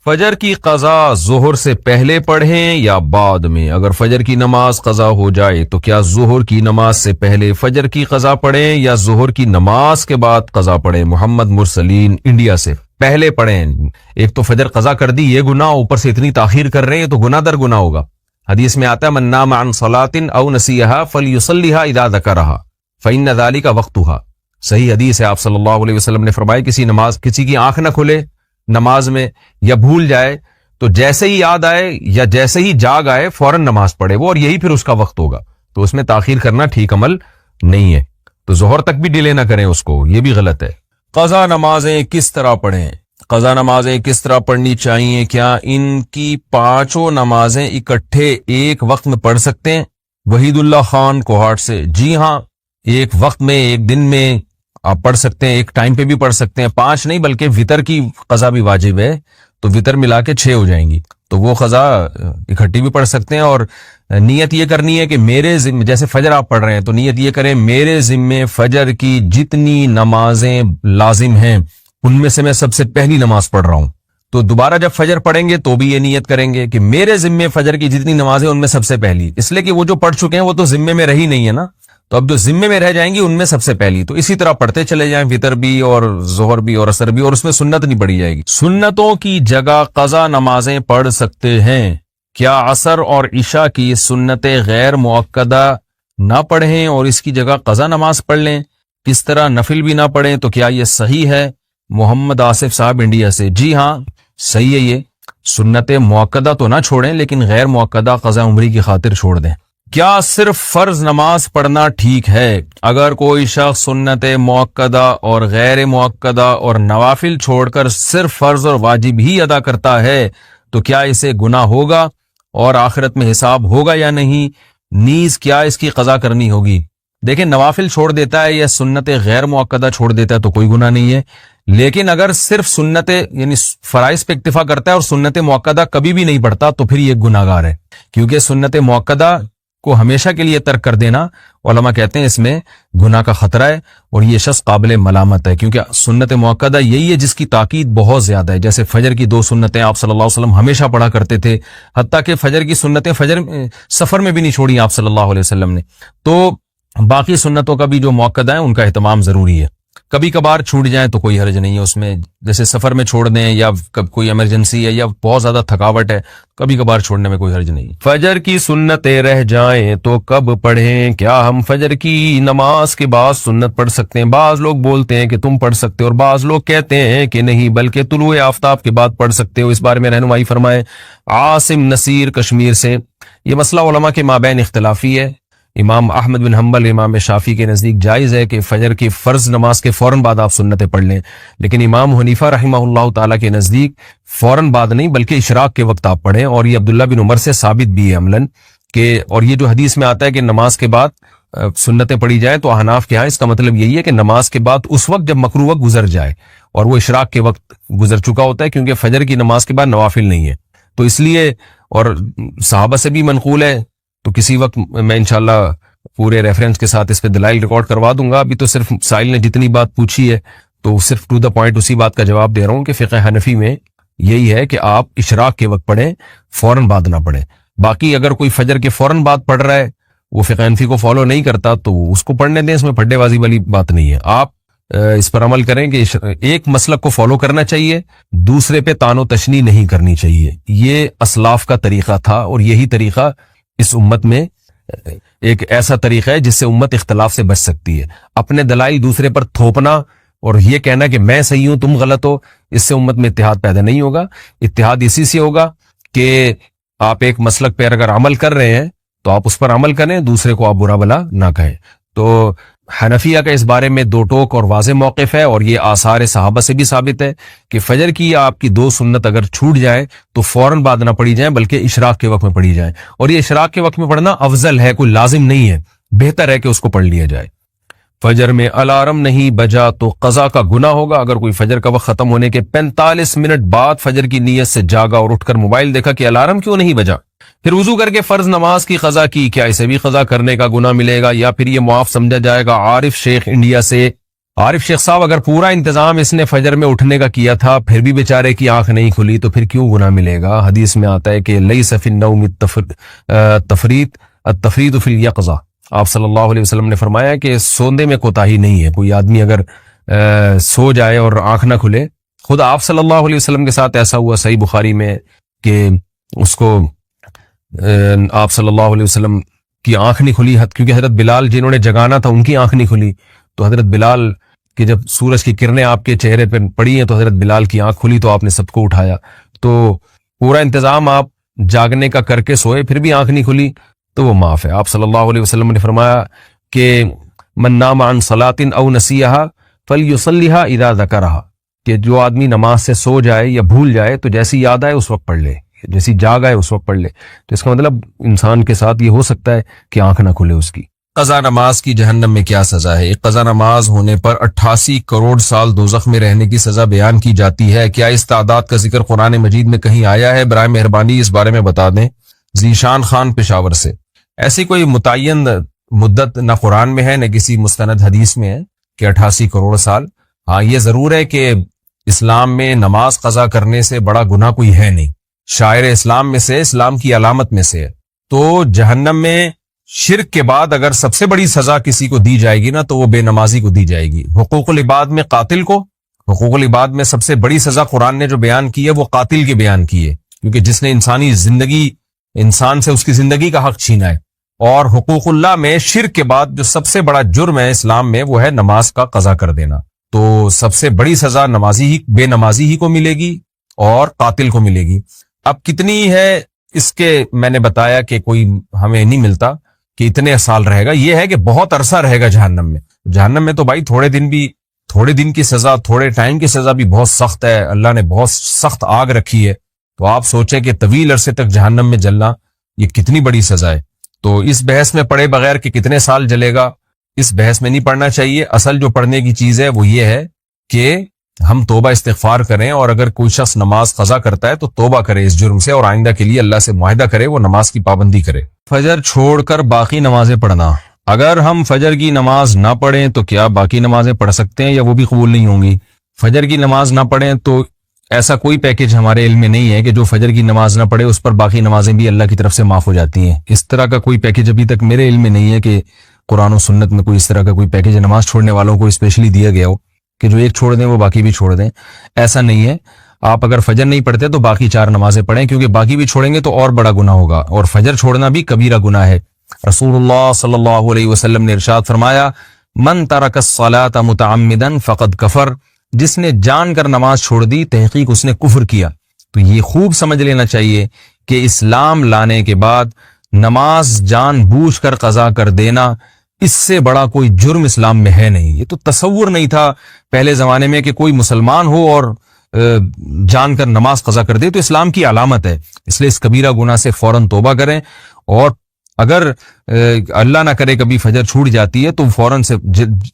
فجر کی قضا ظہر سے پہلے پڑھیں یا بعد میں؟ اگر فجر کی نماز قضا ہو جائے تو کیا ظہر کی نماز سے پہلے فجر کی قضا پڑھیں یا ظہر کی نماز کے بعد قضا پڑھیں؟ محمد مرسلین انڈیا سے۔ پہلے پڑھیں۔ ایک تو فجر قضا کر دی، یہ گناہ، اوپر سے اتنی تاخیر کر رہے ہیں تو گناہ در گناہ ہوگا۔ حدیث میں آتا ہے من نام عن صلاۃ او نسیھا فلیصلیھا اذا ذکرھا فإن ذلک وقتھا۔ صحیح حدیث ہے، آپ صلی اللہ علیہ وسلم نے فرمایا کسی کی آنکھ نہ کھلے نماز میں یا بھول جائے تو جیسے ہی یاد آئے یا جیسے ہی جاگ آئے فوراً نماز پڑھے وہ، اور یہی پھر اس کا وقت ہوگا۔ تو اس میں تاخیر کرنا ٹھیک عمل نہیں ہے، تو ظہر تک بھی ڈیلے نہ کریں اس کو، یہ بھی غلط ہے۔ قضا نمازیں کس طرح پڑھیں؟ قضا نمازیں کس طرح پڑھنی چاہیے؟ کیا ان کی پانچوں نمازیں اکٹھے ایک وقت میں پڑھ سکتے ہیں؟ وحید اللہ خان کوہاٹ سے۔ جی ہاں، ایک وقت میں، ایک دن میں آپ پڑھ سکتے ہیں، ایک ٹائم پہ بھی پڑھ سکتے ہیں۔ 5 نہیں بلکہ وطر کی قضا بھی واجب ہے، تو وطر ملا کے 6 ہو جائیں گی، تو وہ قضا اکٹھی بھی پڑھ سکتے ہیں۔ اور نیت یہ کرنی ہے کہ میرے ذمے، جیسے فجر آپ پڑھ رہے ہیں تو نیت یہ کریں میرے ذمے فجر کی جتنی نمازیں لازم ہیں ان میں سے میں سب سے پہلی نماز پڑھ رہا ہوں۔ تو دوبارہ جب فجر پڑھیں گے تو بھی یہ نیت کریں گے کہ میرے ذمے فجر کی جتنی نمازیں ان میں سب سے پہلی، اس لیے کہ وہ جو پڑھ چکے ہیں وہ تو ذمے میں رہی نہیں ہے نا، تو اب جو ذمے میں رہ جائیں گی ان میں سب سے پہلی۔ تو اسی طرح پڑھتے چلے جائیں، وطر بھی اور ظہر بھی اور عصر بھی، اور اس میں سنت نہیں پڑھی جائے گی۔ سنتوں کی جگہ قضا نمازیں پڑھ سکتے ہیں؟ کیا عصر اور عشاء کی سنتیں غیر مؤکدہ نہ پڑھیں اور اس کی جگہ قضا نماز پڑھ لیں؟ کس طرح نفل بھی نہ پڑھیں تو کیا یہ صحیح ہے؟ محمد آصف صاحب انڈیا سے۔ جی ہاں صحیح ہے، یہ سنت مؤکدہ تو نہ چھوڑیں لیکن غیر مؤکدہ قضا عمری کی خاطر چھوڑ دیں۔ کیا صرف فرض نماز پڑھنا ٹھیک ہے؟ اگر کوئی شخص سنت مؤکدہ اور غیر مؤکدہ اور نوافل چھوڑ کر صرف فرض اور واجب ہی ادا کرتا ہے تو کیا اسے گناہ ہوگا اور آخرت میں حساب ہوگا یا نہیں؟ نیز کیا اس کی قضا کرنی ہوگی؟ دیکھیں، نوافل چھوڑ دیتا ہے یا سنت غیر مؤکدہ چھوڑ دیتا ہے تو کوئی گناہ نہیں ہے، لیکن اگر صرف سنت یعنی فرائض پہ اکتفا کرتا ہے اور سنت مؤکدہ کبھی بھی نہیں پڑھتا تو پھر یہ گناہ گار ہے، کیونکہ سنت مؤکدہ کو ہمیشہ کے لیے ترک کر دینا علماء کہتے ہیں اس میں گناہ کا خطرہ ہے اور یہ شخص قابل ملامت ہے، کیونکہ سنت مؤکدہ یہی ہے جس کی تاکید بہت زیادہ ہے۔ جیسے فجر کی 2 سنتیں آپ صلی اللہ علیہ وسلم ہمیشہ پڑھا کرتے تھے، حتیٰ کہ فجر کی سنتیں سفر میں بھی نہیں چھوڑی آپ صلی اللہ علیہ وسلم نے، تو باقی سنتوں کا بھی جو مؤکدہ ہے ان کا اہتمام ضروری ہے۔ کبھی کبھار چھوٹ جائیں تو کوئی حرج نہیں ہے اس میں، جیسے سفر میں چھوڑ دیں یا کوئی ایمرجنسی ہے یا بہت زیادہ تھکاوٹ ہے، کبھی کبھار چھوڑنے میں کوئی حرج نہیں۔ فجر کی سنتیں رہ جائیں تو کب پڑھیں؟ کیا ہم فجر کی نماز کے بعد سنت پڑھ سکتے ہیں؟ بعض لوگ بولتے ہیں کہ تم پڑھ سکتے ہو اور بعض لوگ کہتے ہیں کہ نہیں بلکہ طلوع آفتاب کے بعد پڑھ سکتے ہو، اس بارے میں رہنمائی فرمائیں۔ عاصم نصیر کشمیر سے۔ یہ مسئلہ علماء کے مابین اختلافی ہے۔ امام احمد بن حنبل، امام شافعی کے نزدیک جائز ہے کہ فجر کی فرض نماز کے فوراً بعد آپ سنتیں پڑھ لیں، لیکن امام حنیفہ رحمہ اللہ تعالیٰ کے نزدیک فوراً بعد نہیں بلکہ اشراق کے وقت آپ پڑھیں، اور یہ عبداللہ بن عمر سے ثابت بھی ہے عملاً کہ، اور یہ جو حدیث میں آتا ہے کہ نماز کے بعد سنتیں پڑھی جائیں تو احناف کے ہاں اس کا مطلب یہی ہے کہ نماز کے بعد اس وقت جب مکروہ وقت گزر جائے، اور وہ اشراق کے وقت گزر چکا ہوتا ہے، کیونکہ فجر کی نماز کے بعد نوافل نہیں ہے، تو اس لیے، اور صحابہ سے بھی منقول ہے، تو کسی وقت میں انشاءاللہ پورے ریفرنس کے ساتھ اس پہ دلائل ریکارڈ کروا دوں گا۔ ابھی تو صرف سائل نے جتنی بات پوچھی ہے تو صرف ٹو دا پوائنٹ اسی بات کا جواب دے رہا ہوں کہ فقہ حنفی میں یہی ہے کہ آپ اشراق کے وقت پڑھیں، فوراً بعد نہ پڑھیں۔ باقی اگر کوئی فجر کے فوراً بعد پڑھ رہا ہے، وہ فقہ حنفی کو فالو نہیں کرتا تو اس کو پڑھنے دیں، اس میں پھڈے بازی والی بات نہیں ہے۔ آپ اس پر عمل کریں کہ ایک مسلک کو فالو کرنا چاہیے، دوسرے پہ تان و تشنی نہیں کرنی چاہیے۔ یہ اسلاف کا طریقہ تھا اور یہی طریقہ اس امت میں ایک ایسا طریقہ ہے جس سے امت اختلاف سے بچ سکتی ہے۔ اپنے دلائل دوسرے پر تھوپنا اور یہ کہنا کہ میں صحیح ہوں تم غلط ہو، اس سے امت میں اتحاد پیدا نہیں ہوگا۔ اتحاد اسی سے ہوگا کہ آپ ایک مسلک پہ اگر عمل کر رہے ہیں تو آپ اس پر عمل کریں، دوسرے کو آپ برا بلا نہ کہیں۔ تو حنفیہ کا اس بارے میں 2 ٹوک اور واضح موقف ہے، اور یہ آثار صحابہ سے بھی ثابت ہے کہ فجر کی آپ کی 2 سنت اگر چھوٹ جائے تو فوراً بعد نہ پڑھی جائیں بلکہ اشراق کے وقت میں پڑھی جائیں، اور یہ اشراق کے وقت میں پڑھنا افضل ہے، کوئی لازم نہیں ہے، بہتر ہے کہ اس کو پڑھ لیا جائے۔ فجر میں الارم نہیں بجا تو قضا کا گناہ ہوگا؟ اگر کوئی فجر کا وقت ختم ہونے کے 45 منٹ بعد فجر کی نیت سے جاگا اور اٹھ کر موبائل دیکھا کہ الارم کیوں نہیں بجا، پھر وضو کر کے فرض نماز کی قضا کی، کیا اسے بھی قضا کرنے کا گناہ ملے گا یا پھر یہ معاف سمجھا جائے گا؟ عارف شیخ انڈیا سے۔ عارف شیخ صاحب، اگر پورا انتظام اس نے فجر میں اٹھنے کا کیا تھا پھر بھی بیچارے کی آنکھ نہیں کھلی تو پھر کیوں گناہ ملے گا؟ حدیث میں آتا ہے کہ لیس فی النوم التفریط التفریط فی الیقظہ. آپ صلی اللہ علیہ وسلم نے فرمایا کہ سوندے میں کوتاہی نہیں ہے. کوئی آدمی اگر سو جائے اور آنکھ نہ کھلے، خود آپ صلی اللہ علیہ وسلم کے ساتھ ایسا ہوا صحیح بخاری میں کہ اس کو آپ صلی اللہ علیہ وسلم کی آنکھ نہیں کھلی، کیونکہ حضرت بلال جنہوں نے جگانا تھا ان کی آنکھ نہیں کھلی، تو حضرت بلال کہ جب سورج کی کرنیں آپ کے چہرے پہ پڑی ہیں تو حضرت بلال کی آنکھ کھلی تو آپ نے سب کو اٹھایا. تو پورا انتظام آپ جاگنے کا کر کے سوئے پھر بھی آنکھ نہیں کھلی تو وہ معاف ہے. آپ صلی اللہ علیہ وسلم نے فرمایا کہ من نام عن صلاۃ او نسیہا فلیصلیھا اذا ذکرھا، کہ جو آدمی نماز سے سو جائے یا بھول جائے تو جیسی یاد آئے اس وقت پڑھ لے، جیسی جاگ آئے اس وقت پڑھ لے. تو اس کا مطلب انسان کے ساتھ یہ ہو سکتا ہے کہ آنکھ نہ کھلے اس کی. قضا نماز کی جہنم میں کیا سزا ہے؟ ایک قضا نماز ہونے پر 88 کروڑ سال دوزخ میں رہنے کی سزا بیان کی جاتی ہے. کیا اس تعداد کا ذکر قرآن مجید میں کہیں آیا ہے؟ برائے مہربانی اس بارے میں بتا دیں. ذیشان خان پشاور سے. ایسی کوئی متعین مدت نہ قرآن میں ہے نہ کسی مستند حدیث میں ہے کہ 88 کروڑ سال. ہاں یہ ضرور ہے کہ اسلام میں نماز قضا کرنے سے بڑا گناہ کوئی ہے نہیں، شاعر اسلام میں سے، اسلام کی علامت میں سے ہے. تو جہنم میں شرک کے بعد اگر سب سے بڑی سزا کسی کو دی جائے گی نا تو وہ بے نمازی کو دی جائے گی. حقوق العباد میں قاتل کو، حقوق العباد میں سب سے بڑی سزا قرآن نے جو بیان کی ہے وہ قاتل کی بیان کی ہے، کیونکہ جس نے انسانی زندگی، انسان سے اس کی زندگی کا حق چھینا ہے. اور حقوق اللہ میں شرک کے بعد جو سب سے بڑا جرم ہے اسلام میں وہ ہے نماز کا قضا کر دینا. تو سب سے بڑی سزا نمازی ہی، بے نمازی ہی کو ملے گی اور قاتل کو ملے گی. اب کتنی ہے اس کے میں نے بتایا کہ کوئی ہمیں نہیں ملتا کہ اتنے سال رہے گا. یہ ہے کہ بہت عرصہ رہے گا جہنم میں. جہنم میں تو بھائی تھوڑے دن کی سزا، تھوڑے ٹائم کی سزا بھی بہت سخت ہے. اللہ نے بہت سخت آگ رکھی ہے. تو آپ سوچیں کہ طویل عرصے تک جہنم میں جلنا یہ کتنی بڑی سزا ہے. تو اس بحث میں پڑھے بغیر کہ کتنے سال جلے گا، اس بحث میں نہیں پڑھنا چاہیے. اصل جو پڑھنے کی چیز ہے وہ یہ ہے کہ ہم توبہ استغفار کریں، اور اگر کوئی شخص نماز قضا کرتا ہے تو توبہ کرے اس جرم سے اور آئندہ کے لیے اللہ سے معاہدہ کرے، وہ نماز کی پابندی کرے. فجر چھوڑ کر باقی نمازیں پڑھنا، اگر ہم فجر کی نماز نہ پڑھیں تو کیا باقی نمازیں پڑھ سکتے ہیں یا وہ بھی قبول نہیں ہوں گی؟ فجر کی نماز نہ پڑھیں تو ایسا کوئی پیکج ہمارے علم میں نہیں ہے کہ جو فجر کی نماز نہ پڑھے اس پر باقی نمازیں بھی اللہ کی طرف سے معاف ہو جاتی ہیں. اس طرح کا کوئی پیکج ابھی تک میرے علم میں نہیں ہے کہ قرآن و سنت میں کوئی اس طرح کا کوئی پیکج نماز چھوڑنے والوں کو اسپیشلی دیا گیا ہو کہ جو ایک چھوڑ دیں وہ باقی بھی چھوڑ دیں. ایسا نہیں ہے. آپ اگر فجر نہیں پڑھتے تو باقی 4 نمازیں پڑھیں، کیونکہ باقی بھی چھوڑیں گے تو اور بڑا گناہ ہوگا، اور فجر چھوڑنا بھی کبیرہ گناہ ہے. رسول اللہ صلی اللہ علیہ وسلم نے ارشاد فرمایا، من ترک الصلاۃ متعمدا فقد کفر، جس نے جان کر نماز چھوڑ دی تحقیق اس نے کفر کیا. تو یہ خوب سمجھ لینا چاہیے کہ اسلام لانے کے بعد نماز جان بوجھ کر قضا کر دینا، اس سے بڑا کوئی جرم اسلام میں ہے نہیں. یہ تو تصور نہیں تھا پہلے زمانے میں کہ کوئی مسلمان ہو اور جان کر نماز قضا کر دے. تو اسلام کی علامت ہے، اس لیے اس کبیرہ گناہ سے فوراً توبہ کریں، اور اگر اللہ نہ کرے کبھی فجر چھوٹ جاتی ہے تو فوراً سے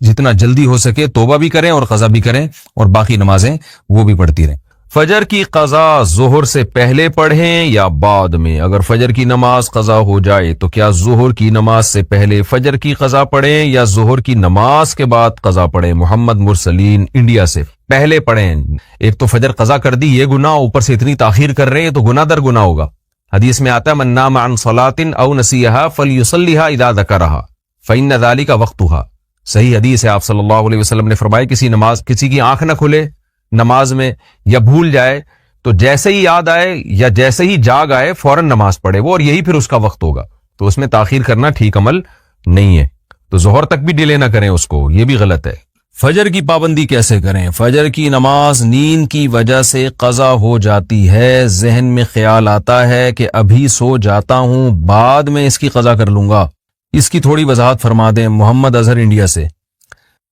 جتنا جلدی ہو سکے توبہ بھی کریں اور قضا بھی کریں، اور باقی نمازیں وہ بھی پڑھتی رہیں. فجر کی قضا ظہر سے پہلے پڑھیں یا بعد میں؟ اگر فجر کی نماز قضا ہو جائے تو کیا ظہر کی نماز سے پہلے فجر کی قضا پڑھیں یا ظہر کی نماز کے بعد قضا پڑھیں؟ محمد مرسلین انڈیا سے. پہلے پڑھیں. ایک تو فجر قضا کر دی، یہ گناہ، اوپر سے اتنی تاخیر کر رہے ہیں تو گناہ در گناہ ہوگا. حدیث میں آتا ہے من نام عن صلاۃ او نسیھا فلیصلیھا اذا ذکرھا فإن ذلک وقتھا. صحیح حدیث ہے. آپ صلی اللہ علیہ وسلم نے فرمایا کسی کی آنکھ نہ کھلے نماز میں یا بھول جائے تو جیسے ہی یاد آئے یا جیسے ہی جاگ آئے فوراً نماز پڑھے وہ، اور یہی پھر اس کا وقت ہوگا. تو اس میں تاخیر کرنا ٹھیک عمل نہیں ہے. تو ظہر تک بھی ڈیلے نہ کریں اس کو، یہ بھی غلط ہے. فجر کی پابندی کیسے کریں؟ فجر کی نماز نیند کی وجہ سے قضا ہو جاتی ہے، ذہن میں خیال آتا ہے کہ ابھی سو جاتا ہوں بعد میں اس کی قضا کر لوں گا، اس کی تھوڑی وضاحت فرما دیں. محمد اظہر انڈیا سے.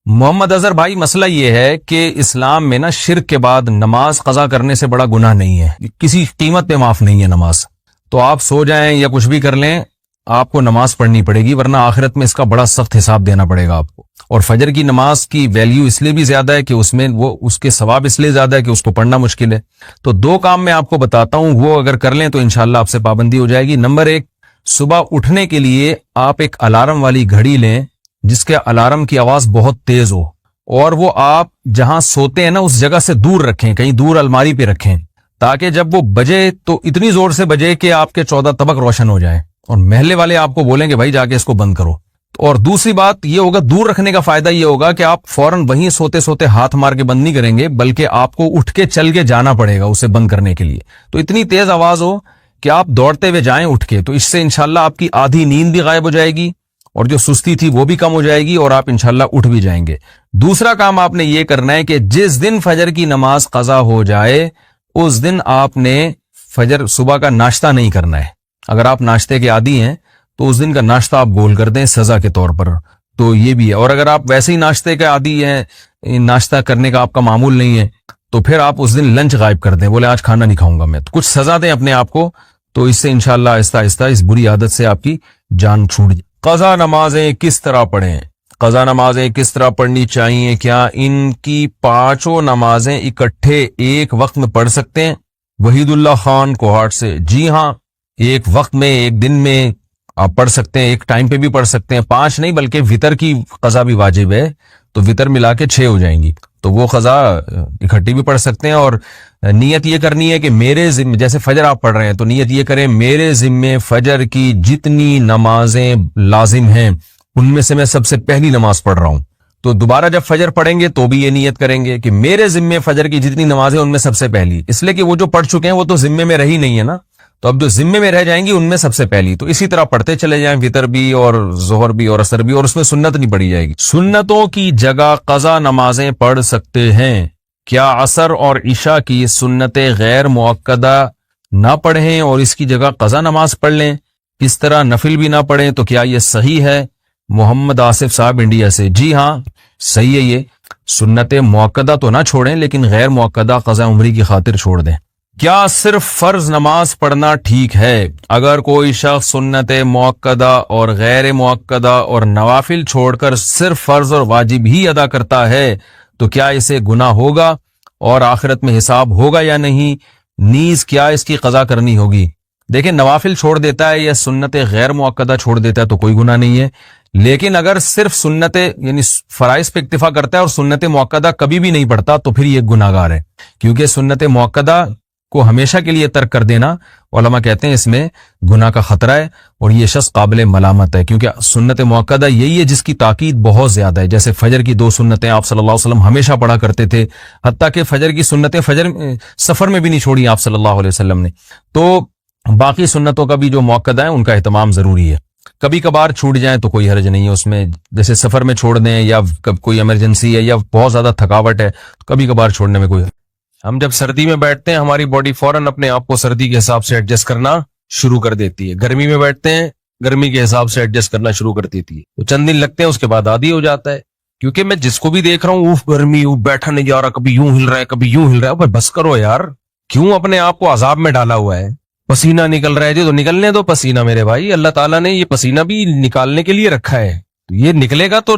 محمد اظہر بھائی، مسئلہ یہ ہے کہ اسلام میں نا شرک کے بعد نماز قضا کرنے سے بڑا گناہ نہیں ہے، کسی قیمت پہ معاف نہیں ہے نماز. تو آپ سو جائیں یا کچھ بھی کر لیں، آپ کو نماز پڑھنی پڑے گی، ورنہ آخرت میں اس کا بڑا سخت حساب دینا پڑے گا آپ کو. اور فجر کی نماز کی ویلیو اس لیے بھی زیادہ ہے کہ اس میں اس کے ثواب اس لیے زیادہ ہے کہ اس کو پڑھنا مشکل ہے. تو 2 کام میں آپ کو بتاتا ہوں، وہ اگر کر لیں تو انشاءاللہ آپ سے پابندی ہو جائے گی. نمبر 1، صبح اٹھنے کے لیے آپ ایک الارم والی گھڑی لیں جس کے الارم کی آواز بہت تیز ہو، اور وہ آپ جہاں سوتے ہیں نا اس جگہ سے دور رکھیں, کہیں دور الماری پہ رکھیں, تاکہ جب وہ بجے تو اتنی زور سے بجے کہ آپ کے 14 طبق روشن ہو جائیں, اور محلے والے آپ کو بولیں کہ بھائی جا کے اس کو بند کرو. اور دوسری بات یہ ہوگا, دور رکھنے کا فائدہ یہ ہوگا کہ آپ فوراً وہیں سوتے سوتے ہاتھ مار کے بند نہیں کریں گے, بلکہ آپ کو اٹھ کے چل کے جانا پڑے گا اسے بند کرنے کے لیے. تو اتنی تیز آواز ہو کہ آپ دوڑتے ہوئے جائیں اٹھ کے, تو اس سے انشاءاللہ آپ کی آدھی نیند بھی غائب ہو جائے گی اور جو سستی تھی وہ بھی کم ہو جائے گی, اور آپ انشاءاللہ اٹھ بھی جائیں گے. دوسرا کام آپ نے یہ کرنا ہے کہ جس دن فجر کی نماز قضا ہو جائے اس دن آپ نے فجر صبح کا ناشتہ نہیں کرنا ہے. اگر آپ ناشتے کے عادی ہیں تو اس دن کا ناشتہ آپ گول کر دیں سزا کے طور پر, تو یہ بھی ہے. اور اگر آپ ویسے ہی ناشتے کے عادی ہیں, ناشتہ کرنے کا آپ کا معمول نہیں ہے, تو پھر آپ اس دن لنچ غائب کر دیں, بولے آج کھانا نہیں کھاؤں گا میں, تو کچھ سزا دیں اپنے آپ کو, تو اس سے انشاءاللہ آہستہ آہستہ اس بری عادت سے آپ کی جان چھوٹ جائے. قضا نمازیں کس طرح پڑھیں؟ قضا نمازیں کس طرح پڑھنی چاہیے؟ کیا ان کی پانچوں نمازیں اکٹھے ایک وقت میں پڑھ سکتے ہیں؟ وحید اللہ خان کوہاٹ سے. جی ہاں, ایک وقت میں ایک دن میں آپ پڑھ سکتے ہیں, ایک ٹائم پہ بھی پڑھ سکتے ہیں. 5 نہیں بلکہ وطر کی قضا بھی واجب ہے, تو وطر ملا کے 6 ہو جائیں گی, تو وہ قضا اکٹھی بھی پڑھ سکتے ہیں. اور نیت یہ کرنی ہے کہ میرے ذمے, جیسے فجر آپ پڑھ رہے ہیں تو نیت یہ کریں میرے ذمے فجر کی جتنی نمازیں لازم ہیں ان میں سے میں سب سے پہلی نماز پڑھ رہا ہوں. تو دوبارہ جب فجر پڑھیں گے تو بھی یہ نیت کریں گے کہ میرے ذمے فجر کی جتنی نمازیں ان میں سب سے پہلی, اس لیے کہ وہ جو پڑھ چکے ہیں وہ تو ذمے میں رہی نہیں ہے نا, تو اب جو ذمے میں رہ جائیں گی ان میں سب سے پہلی. تو اسی طرح پڑھتے چلے جائیں, وطر بھی اور ظہر بھی اور عصر بھی, اور اس میں سنت نہیں پڑھی جائے گی. سنتوں کی جگہ قضا نمازیں پڑھ سکتے ہیں. کیا عصر اور عشاء کی سنتیں غیر مؤکدہ نہ پڑھیں اور اس کی جگہ قضا نماز پڑھ لیں؟ کس طرح نفل بھی نہ پڑھیں, تو کیا یہ صحیح ہے؟ محمد آصف صاحب انڈیا سے. جی ہاں صحیح ہے, یہ سنت مؤکدہ تو نہ چھوڑیں لیکن غیر مؤکدہ قضا عمری کی خاطر چھوڑ دیں. کیا صرف فرض نماز پڑھنا ٹھیک ہے؟ اگر کوئی شخص سنت مؤکدہ اور غیر مؤکدہ اور نوافل چھوڑ کر صرف فرض اور واجب ہی ادا کرتا ہے تو کیا اسے گناہ ہوگا اور آخرت میں حساب ہوگا یا نہیں؟ نیز کیا اس کی قضا کرنی ہوگی؟ دیکھیں, نوافل چھوڑ دیتا ہے یا سنت غیر مؤکدہ چھوڑ دیتا ہے تو کوئی گناہ نہیں ہے, لیکن اگر صرف سنت یعنی فرائض پہ اکتفا کرتا ہے اور سنت مؤکدہ کبھی بھی نہیں پڑھتا تو پھر یہ گناہ گار ہے, کیونکہ سنت مؤکدہ کو ہمیشہ کے لیے ترک کر دینا علماء کہتے ہیں اس میں گناہ کا خطرہ ہے, اور یہ شخص قابل ملامت ہے, کیونکہ سنت مؤکدہ یہی ہے جس کی تاکید بہت زیادہ ہے. جیسے فجر کی 2 سنتیں آپ صلی اللہ علیہ وسلم ہمیشہ پڑھا کرتے تھے, حتیٰ کہ فجر کی سنتیں سفر میں بھی نہیں چھوڑی آپ صلی اللہ علیہ وسلم نے. تو باقی سنتوں کا بھی جو مؤکدہ ہے ان کا اہتمام ضروری ہے. کبھی کبھار چھوٹ جائیں تو کوئی حرج نہیں ہے اس میں, جیسے سفر میں چھوڑ دیں یا کوئی ایمرجنسی ہے یا بہت زیادہ تھکاوٹ ہے, کبھی کبھار چھوڑنے میں کوئی. ہم جب سردی میں بیٹھتے ہیں ہماری باڈی فوراً اپنے آپ کو سردی کے حساب سے ایڈجسٹ کرنا شروع کر دیتی ہے. گرمی میں بیٹھتے ہیں گرمی کے حساب سے ایڈجسٹ کرنا شروع کر دیتی ہے, تو چند دن لگتے ہیں اس کے بعد عادی ہو جاتا ہے. کیونکہ میں جس کو بھی دیکھ رہا ہوں گرمی بیٹھا نہیں جا رہا, کبھی یوں ہل رہا ہے کبھی یوں ہل رہا ہے. بس کرو یار, کیوں اپنے آپ کو عذاب میں ڈالا ہوا ہے؟ پسینہ نکل رہا ہے جو تو نکلنے دو پسینہ میرے بھائی, اللہ تعالیٰ نے یہ پسینہ بھی نکالنے کے لیے رکھا ہے, یہ نکلے گا تو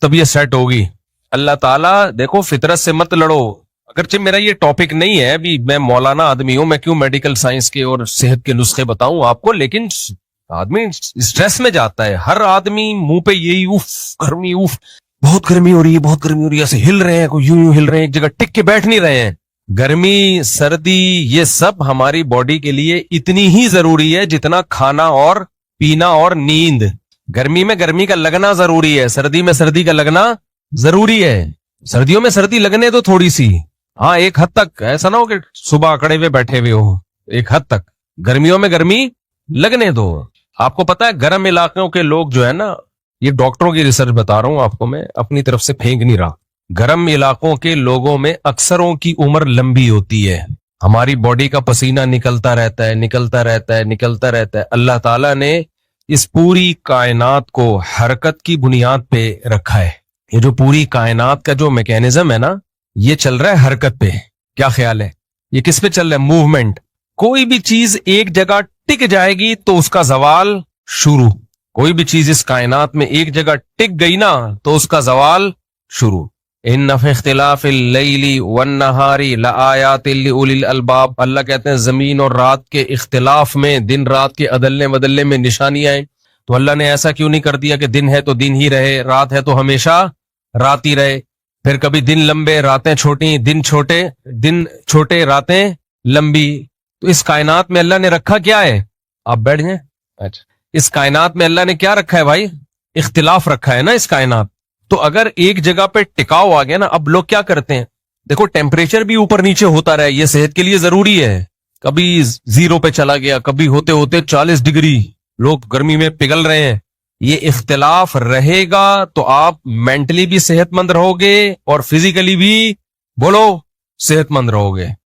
طبیعت سیٹ ہوگی. اللہ تعالیٰ دیکھو فطرت سے مت لڑو. اگرچہ میرا یہ ٹاپک نہیں ہے, ابھی میں مولانا آدمی ہوں, میں کیوں میڈیکل سائنس کے اور صحت کے نسخے بتاؤں آپ کو, لیکن آدمی اسٹریس میں جاتا ہے. ہر آدمی منہ پہ یہی اوف گرمی, اوف بہت گرمی ہو رہی ہے, بہت گرمی ہو رہی ہے, ایسے ہل رہے ہیں, کوئی یوں ہل رہے ہیں, ایک جگہ ٹک کے بیٹھ نہیں رہے ہیں. گرمی سردی یہ سب ہماری باڈی کے لیے اتنی ہی ضروری ہے جتنا کھانا اور پینا اور نیند. گرمی میں گرمی کا لگنا ضروری ہے, سردی میں سردی کا لگنا ضروری ہے. سردیوں میں سردی لگنے تو تھوڑی سی, ہاں ایک حد تک, ایسا نہ ہو کہ صبح اکڑے ہوئے بیٹھے ہوئے ہو, ایک حد تک. گرمیوں میں گرمی لگنے دو. آپ کو پتا ہے گرم علاقوں کے لوگ جو ہے نا, یہ ڈاکٹروں کی ریسرچ بتا رہا ہوں آپ کو, میں اپنی طرف سے پھینک نہیں رہا, گرم علاقوں کے لوگوں میں اکثروں کی عمر لمبی ہوتی ہے. ہماری باڈی کا پسینہ نکلتا رہتا ہے, نکلتا رہتا ہے, نکلتا رہتا ہے. اللہ تعالیٰ نے اس پوری کائنات کو حرکت کی بنیاد پہ رکھا ہے. یہ جو پوری کائنات کا جو میکینزم ہے نا, یہ چل رہا ہے حرکت پہ. کیا خیال ہے یہ کس پہ چل رہا ہے؟ موومنٹ. کوئی بھی چیز ایک جگہ ٹک جائے گی تو اس کا زوال شروع. کوئی بھی چیز اس کائنات میں ایک جگہ ٹک گئی نا تو اس کا زوال شروع. ان فی اختلاف اللیل والنہار لآیات لأولی الالباب. اللہ کہتے ہیں زمین اور رات کے اختلاف میں, دن رات کے عدلنے بدلنے میں نشانیاں ہیں. تو اللہ نے ایسا کیوں نہیں کر دیا کہ دن ہے تو دن ہی رہے, رات ہے تو ہمیشہ رات ہی رہے؟ پھر کبھی دن لمبے راتیں چھوٹی، دن چھوٹے راتیں لمبی. تو اس کائنات میں اللہ نے رکھا کیا ہے؟ آپ بیٹھ جائیں. اچھا، اس کائنات میں اللہ نے کیا رکھا ہے بھائی؟ اختلاف رکھا ہے نا اس کائنات. تو اگر ایک جگہ پہ ٹکاؤ آ گیا نا، اب لوگ کیا کرتے ہیں، دیکھو ٹیمپریچر بھی اوپر نیچے ہوتا رہا، یہ صحت کے لیے ضروری ہے. کبھی 0 پہ چلا گیا، کبھی ہوتے ہوتے 40 ڈگری، لوگ گرمی میں پگھل رہے ہیں. یہ اختلاف رہے گا تو آپ مینٹلی بھی صحت مند رہو گے اور فزیکلی بھی بولو صحت مند رہو گے.